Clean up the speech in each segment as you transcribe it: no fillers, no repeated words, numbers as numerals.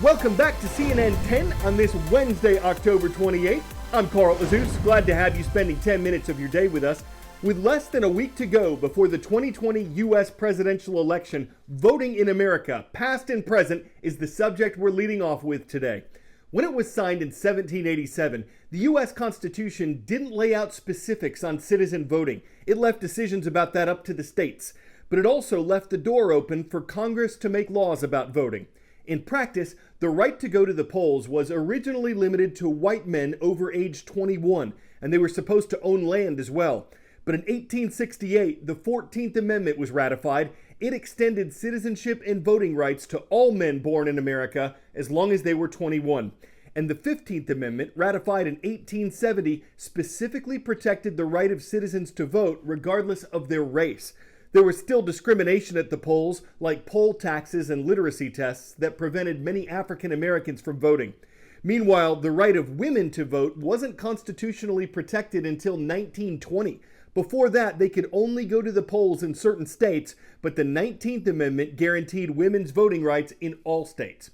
Welcome back to CNN 10 on this Wednesday, October 28th. I'm Carl Azus, glad to have you spending 10 minutes of your day with us. With less than a week to go before the 2020 U.S. presidential election, voting in America, past and present, is the subject we're leading off with today. When it was signed in 1787, the U.S. Constitution didn't lay out specifics on citizen voting. It left decisions about that up to the states. But it also left the door open for Congress to make laws about voting. In practice, the right to go to the polls was originally limited to white men over age 21, and they were supposed to own land as well. But in 1868, the 14th Amendment was ratified. It extended citizenship and voting rights to all men born in America as long as they were 21. And the 15th Amendment, ratified in 1870, specifically protected the right of citizens to vote regardless of their race. There was still discrimination at the polls, like poll taxes and literacy tests, that prevented many African Americans from voting. Meanwhile, the right of women to vote wasn't constitutionally protected until 1920. Before that, they could only go to the polls in certain states, but the 19th Amendment guaranteed women's voting rights in all states.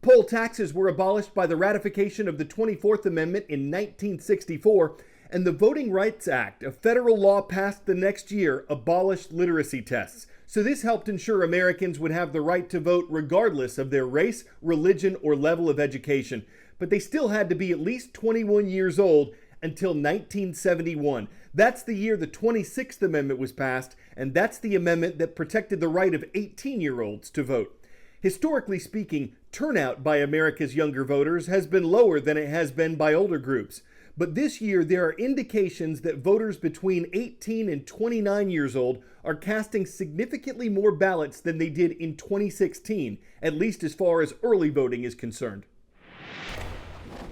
Poll taxes were abolished by the ratification of the 24th Amendment in 1964, and the Voting Rights Act, a federal law passed the next year, abolished literacy tests. So this helped ensure Americans would have the right to vote regardless of their race, religion, or level of education. But they still had to be at least 21 years old until 1971. That's the year the 26th Amendment was passed, and that's the amendment that protected the right of 18-year-olds to vote. Historically speaking, turnout by America's younger voters has been lower than it has been by older groups. But this year, there are indications that voters between 18 and 29 years old are casting significantly more ballots than they did in 2016, at least as far as early voting is concerned.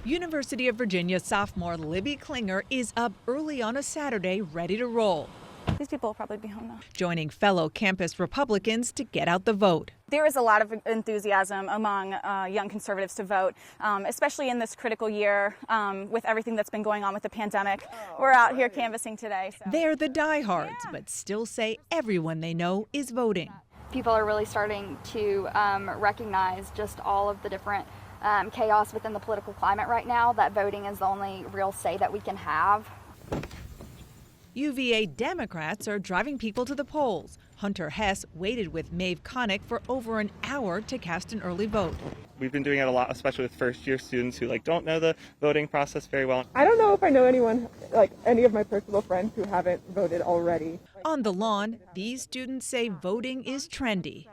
University of Virginia sophomore Libby Klinger is up early on a Saturday, ready to roll. These people will probably be home now. Joining fellow campus Republicans to get out the vote. There is a lot of enthusiasm among young conservatives to vote, especially in this critical year with everything that's been going on with the pandemic. We're out here canvassing today. So. They're the diehards, but still say everyone they know is voting. People are really starting to recognize just all of the different chaos within the political climate right now, that voting is the only real say that we can have. UVA Democrats are driving people to the polls. Hunter Hess waited with Maeve Connick for over an hour to cast an early vote. We've been doing it a lot, especially with first-year students who don't know the voting process very well. I don't know if I know anyone, any of my personal friends who haven't voted already. On the lawn, these students say voting is trendy.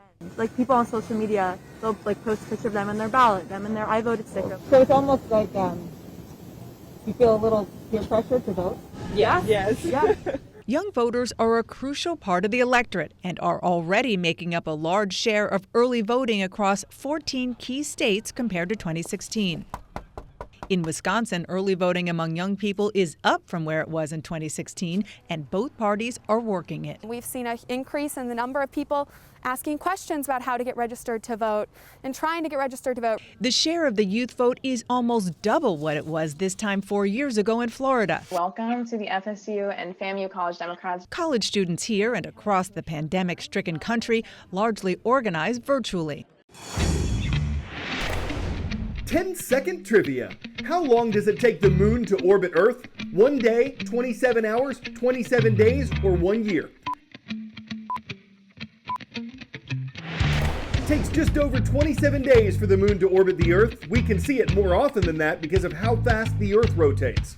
People on social media, they'll post a picture of them and their ballot, them and their I voted sticker. So it's almost like you feel a little peer pressure to vote? Yeah. Yes. Yeah. Young voters are a crucial part of the electorate and are already making up a large share of early voting across 14 key states compared to 2016. In Wisconsin, early voting among young people is up from where it was in 2016, and both parties are working it. We've seen an increase in the number of people asking questions about how to get registered to vote and trying to get registered to vote. The share of the youth vote is almost double what it was this time 4 years ago in Florida. Welcome to the FSU and FAMU College Democrats. College students here and across the pandemic-stricken country largely organize virtually. 10-second trivia. How long does it take the moon to orbit Earth? 1 day, 27 hours, 27 days, or 1 year? It takes just over 27 days for the moon to orbit the Earth. We can see it more often than that because of how fast the Earth rotates.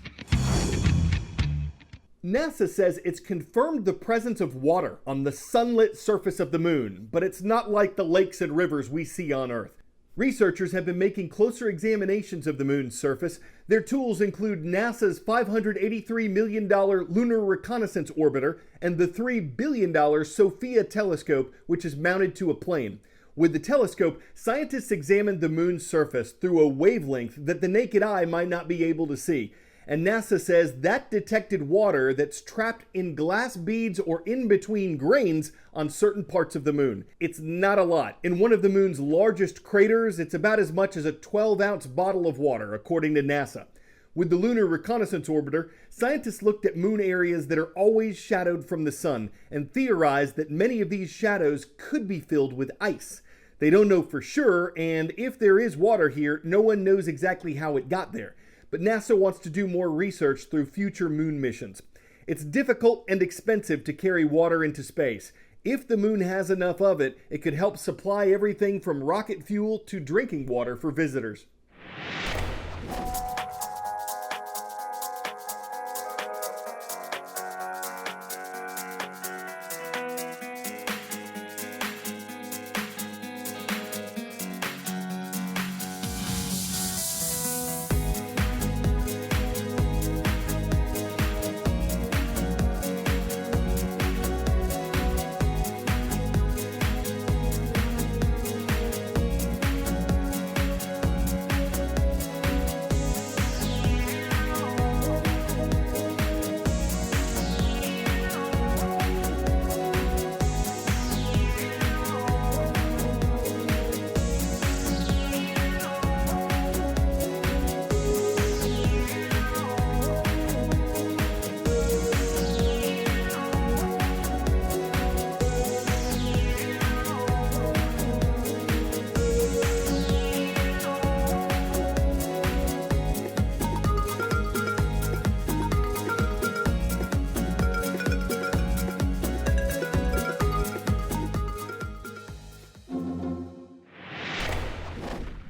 NASA says it's confirmed the presence of water on the sunlit surface of the moon, but it's not like the lakes and rivers we see on Earth. Researchers have been making closer examinations of the moon's surface. Their tools include NASA's $583 million Lunar Reconnaissance Orbiter and the $3 billion SOFIA telescope, which is mounted to a plane. With the telescope, scientists examined the moon's surface through a wavelength that the naked eye might not be able to see. And NASA says that detected water that's trapped in glass beads or in between grains on certain parts of the moon. It's not a lot. In one of the moon's largest craters, it's about as much as a 12-ounce bottle of water, according to NASA. With the Lunar Reconnaissance Orbiter, scientists looked at moon areas that are always shadowed from the sun and theorized that many of these shadows could be filled with ice. They don't know for sure, and if there is water here, no one knows exactly how it got there. But NASA wants to do more research through future moon missions. It's difficult and expensive to carry water into space. If the moon has enough of it, it could help supply everything from rocket fuel to drinking water for visitors.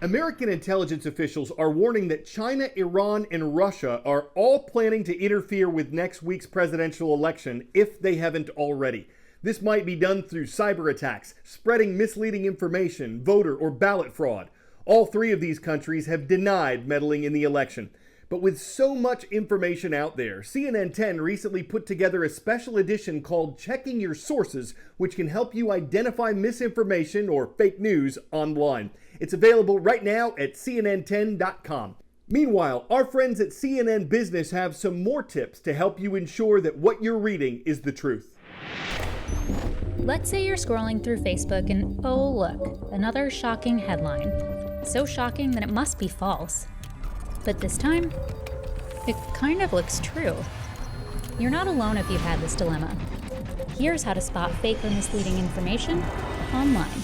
American intelligence officials are warning that China, Iran, and Russia are all planning to interfere with next week's presidential election if they haven't already. This might be done through cyber attacks, spreading misleading information, voter or ballot fraud. All three of these countries have denied meddling in the election. But with so much information out there, CNN 10 recently put together a special edition called Checking Your Sources, which can help you identify misinformation or fake news online. It's available right now at CNN10.com. Meanwhile, our friends at CNN Business have some more tips to help you ensure that what you're reading is the truth. Let's say you're scrolling through Facebook and, oh look, another shocking headline. So shocking that it must be false. But this time, it kind of looks true. You're not alone if you've had this dilemma. Here's how to spot fake or misleading information online.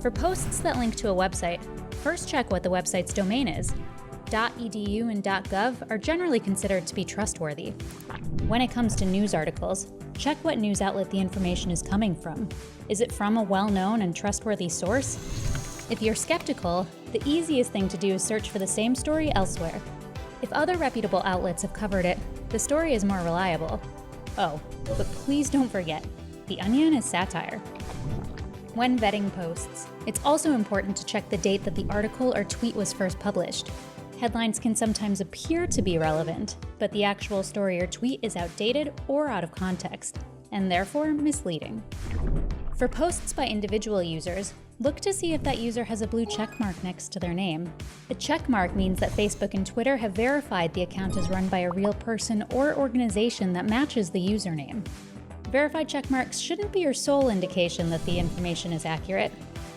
For posts that link to a website, first check what the website's domain is. .edu and .gov are generally considered to be trustworthy. When it comes to news articles, check what news outlet the information is coming from. Is it from a well-known and trustworthy source? If you're skeptical, the easiest thing to do is search for the same story elsewhere. If other reputable outlets have covered it, the story is more reliable. Oh, but please don't forget, The Onion is satire. When vetting posts, it's also important to check the date that the article or tweet was first published. Headlines can sometimes appear to be relevant, but the actual story or tweet is outdated or out of context, and therefore misleading. For posts by individual users, look to see if that user has a blue checkmark next to their name. A checkmark means that Facebook and Twitter have verified the account is run by a real person or organization that matches the username. Verified checkmarks shouldn't be your sole indication that the information is accurate.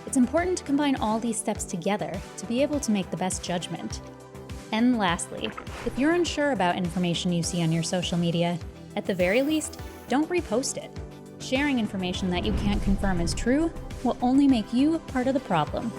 It's important to combine all these steps together to be able to make the best judgment. And lastly, if you're unsure about information you see on your social media, at the very least, don't repost it. Sharing information that you can't confirm is true will only make you part of the problem.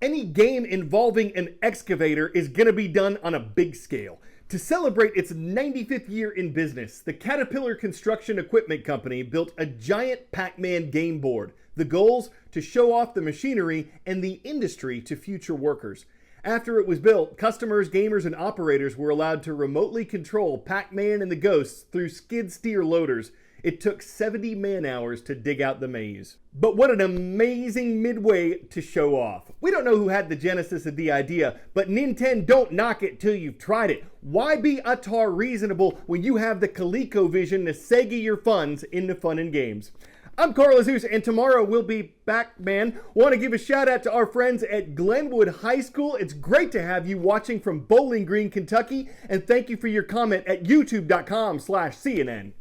Any game involving an excavator is going to be done on a big scale. To celebrate its 95th year in business, the Caterpillar Construction Equipment Company built a giant Pacman game board. The goals: to show off the machinery and the industry to future workers. After it was built, customers, gamers, and operators were allowed to remotely control Pacman and the Ghosts through skid steer loaders. It took 70 man-hours to dig out the maze. But what an amazing midway to show off. We don't know who had the genesis of the idea, but Nintendo don't knock it till you've tried it. Why be Atari reasonable when you have the ColecoVision to Sega your funds into fun and games? I'm Carl Azus, and tomorrow we'll be back, man. Want to give a shout out to our friends at Glenwood High School. It's great to have you watching from Bowling Green, Kentucky, and thank you for your comment at youtube.com/CNN.